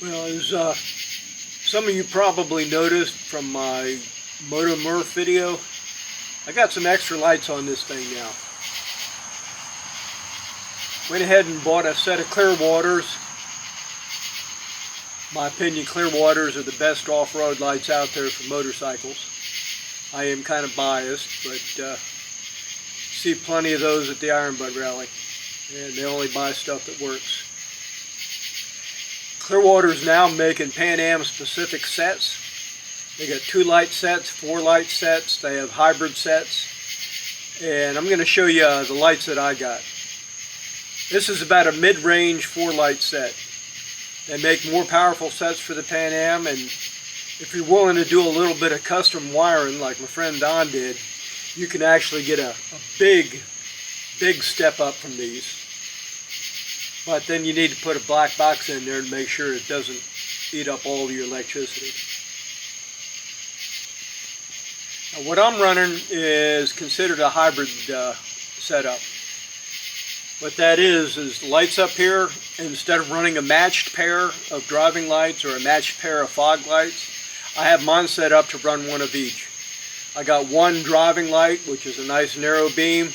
Well, as some of you probably noticed from my Moto Murph video, I got some extra lights on this thing now. Went ahead and bought a set of Clearwaters. In my opinion, Clearwaters are the best off-road lights out there for motorcycles. I am kind of biased, but see plenty of those at the Iron Bud rally, and they only buy stuff that works. Clearwater's now making Pan Am specific sets. They got 2 light sets, 4 light sets, they have hybrid sets, and I'm going to show you the lights that I got. This is about a mid-range 4 light set. They make more powerful sets for the Pan Am, and if you're willing to do a little bit of custom wiring like my friend Don did, you can actually get a big step up from these. But then you need to put a black box in there to make sure it doesn't eat up all your electricity. Now, what I'm running is considered a hybrid setup. What that is lights up here. Instead of running a matched pair of driving lights or a matched pair of fog lights, I have mine set up to run one of each. I got one driving light, which is a nice narrow beam,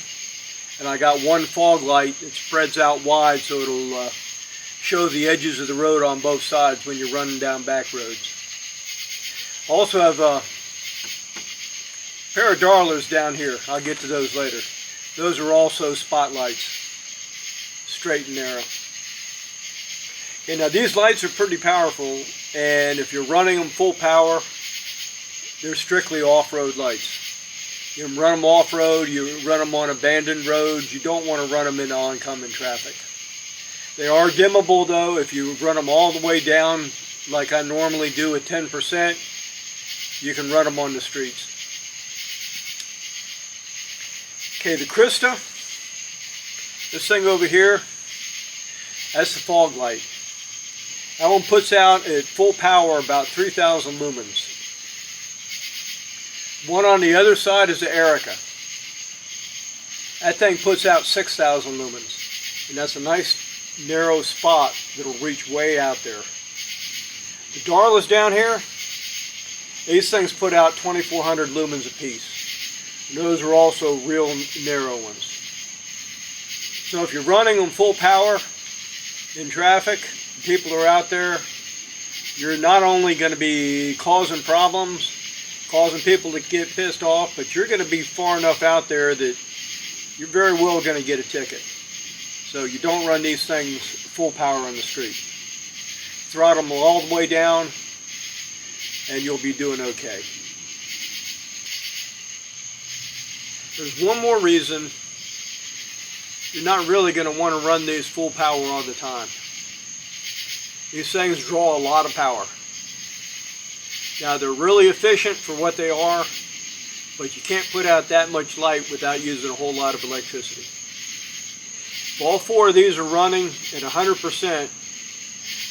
and I got one fog light that spreads out wide so it'll show the edges of the road on both sides when you're running down back roads. Also have a pair of Darlas down here. I'll get to those later. Those are also spotlights, straight and narrow. Okay, now these lights are pretty powerful, and if you're running them full power, they're strictly off-road lights. You can run them off-road, you run them on abandoned roads, you don't want to run them into oncoming traffic. They are dimmable though. If you run them all the way down like I normally do at 10%, you can run them on the streets. Okay, the Krista, this thing over here, that's the fog light. That one puts out at full power about 3,000 lumens. One on the other side is the Erica. That thing puts out 6,000 lumens. And that's a nice narrow spot that'll reach way out there. The Darlas down here, these things put out 2,400 lumens apiece. And those are also real narrow ones. So if you're running them full power in traffic, people are out there, you're not only going to be causing problems, causing people to get pissed off, but you're going to be far enough out there that you're very well going to get a ticket. So you don't run these things full power on the street. Throttle them all the way down and you'll be doing okay. There's one more reason you're not really going to want to run these full power all the time. These things draw a lot of power. Now they're really efficient for what they are, but you can't put out that much light without using a whole lot of electricity. If all 4 of these are running at 100%,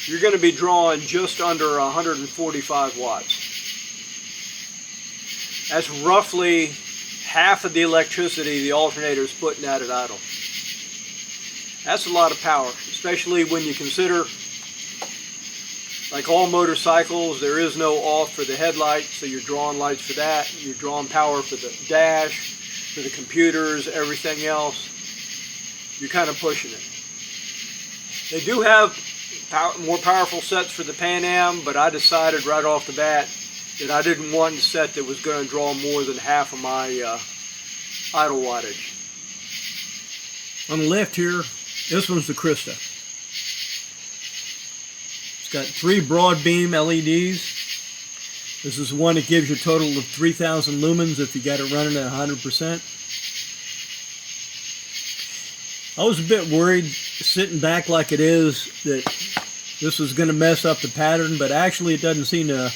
you're going to be drawing just under 145 watts. That's roughly half of the electricity the alternator is putting out at idle. That's a lot of power, especially when you consider, like all motorcycles, there is no off for the headlights, so you're drawing lights for that. You're drawing power for the dash, for the computers, everything else. You're kind of pushing it. They do have more powerful sets for the Pan Am, but I decided right off the bat that I didn't want a set that was going to draw more than half of my idle wattage. On the left here, this one's the Krista. It's got 3 broad beam LEDs. This is one that gives you a total of 3,000 lumens if you got it running at 100%. I was a bit worried sitting back like it is that this was going to mess up the pattern, but actually it doesn't seem to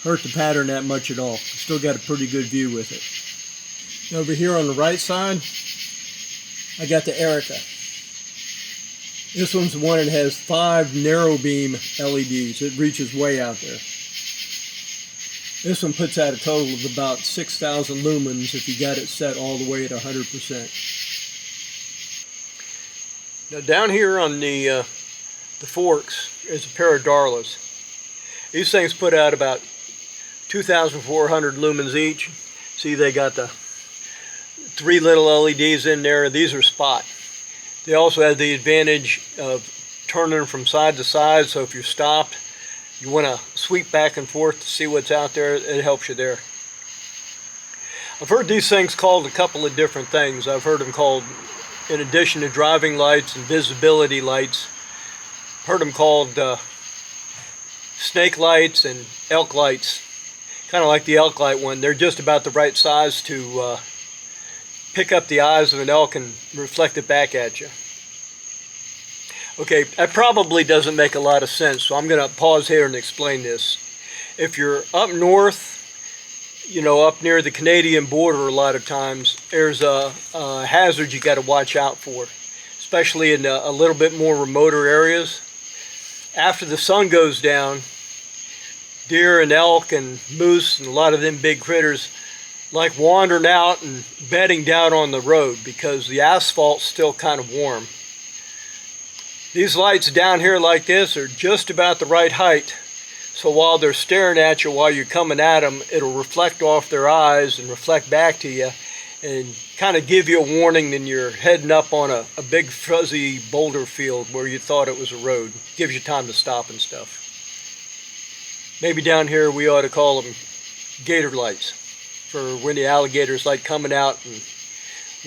hurt the pattern that much at all. Still got a pretty good view with it. Over here on the right side, I got the Erica. This one's the one that has 5 narrow beam LEDs. It reaches way out there. This one puts out a total of about 6,000 lumens if you got it set all the way at 100%. Now down here on the forks is a pair of Darlas. These things put out about 2,400 lumens each. See, they got the 3 little LEDs in there. These are spot. They also have the advantage of turning from side to side, so if you're stopped, you want to sweep back and forth to see what's out there, it helps you there. I've heard these things called a couple of different things. I've heard them called, in addition to driving lights and visibility lights, heard them called snake lights and elk lights. Kind of like the elk light one. They're just about the right size to pick up the eyes of an elk and reflect it back at you. Okay, that probably doesn't make a lot of sense, so I'm going to pause here and explain this. If you're up north, you know, up near the Canadian border, a lot of times there's a hazard you got to watch out for, especially in a little bit more remoter areas. After the sun goes down, deer and elk and moose and a lot of them big critters like wandering out and bedding down on the road because the asphalt's still kind of warm. These lights down here like this are just about the right height, so while they're staring at you while you're coming at them, it'll reflect off their eyes and reflect back to you and kind of give you a warning that you're heading up on a big fuzzy boulder field where you thought it was a road. Gives you time to stop and stuff. Maybe down here we ought to call them gator lights for when the alligators like coming out and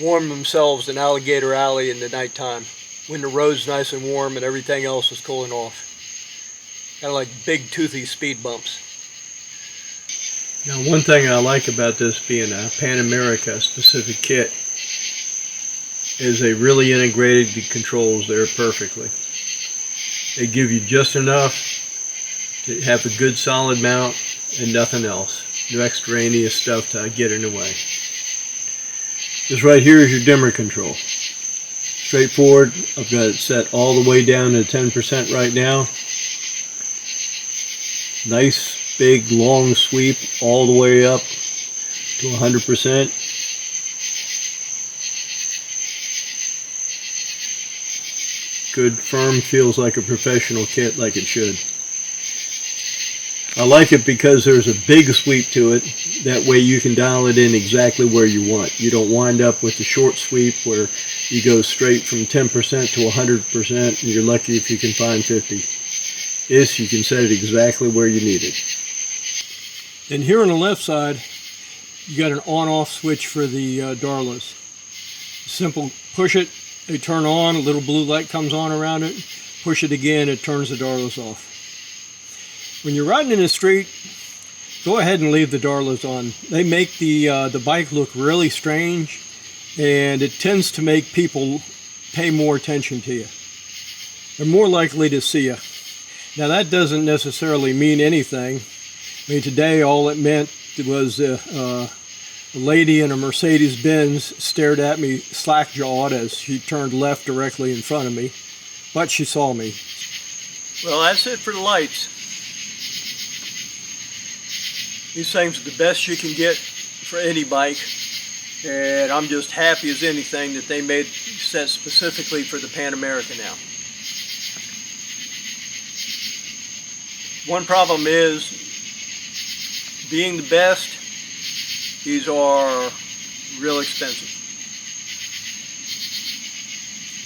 warm themselves in Alligator Alley in the nighttime when the road's nice and warm and everything else is cooling off. Kind of like big toothy speed bumps. Now, one thing I like about this being a Pan America specific kit is they really integrated the controls there perfectly. They give you just enough to have a good solid mount and nothing else. No extraneous stuff to get in the way. This right here is your dimmer control. Straightforward. I've got it set all the way down to 10% right now. Nice big long sweep all the way up to 100%. Good firm, feels like a professional kit like it should. I like it because there's a big sweep to it. That way you can dial it in exactly where you want. You don't wind up with the short sweep where you go straight from 10% to 100% and you're lucky if you can find 50. This, you can set it exactly where you need it. And here on the left side, you got an on-off switch for the Darlas. Simple, push it, they turn on, a little blue light comes on around it. Push it again, it turns the Darlas off. When you're riding in the street, go ahead and leave the Darlas on. They make the bike look really strange, and it tends to make people pay more attention to you. They're more likely to see you. Now, that doesn't necessarily mean anything. I mean, today all it meant was a lady in a Mercedes-Benz stared at me slack-jawed as she turned left directly in front of me, but she saw me. Well, that's it for the lights. These things are the best you can get for any bike, and I'm just happy as anything that they made set specifically for the Pan America now. One problem is, being the best, these are real expensive.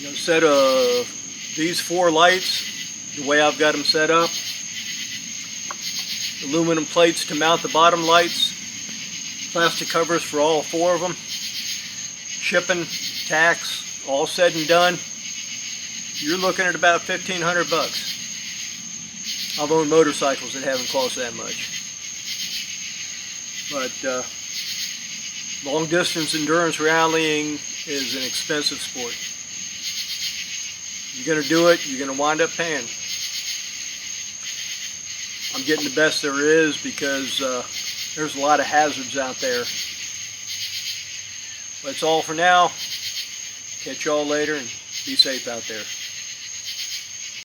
You know, set of these 4 lights, the way I've got them set up, aluminum plates to mount the bottom lights, plastic covers for all 4 of them, shipping, tax, all said and done, you're looking at about $1,500. I've owned motorcycles that haven't cost that much. But long distance endurance rallying is an expensive sport. You're going to do it, you're going to wind up paying. I'm getting the best there is because there's a lot of hazards out there. That's all for now. Catch y'all later and be safe out there.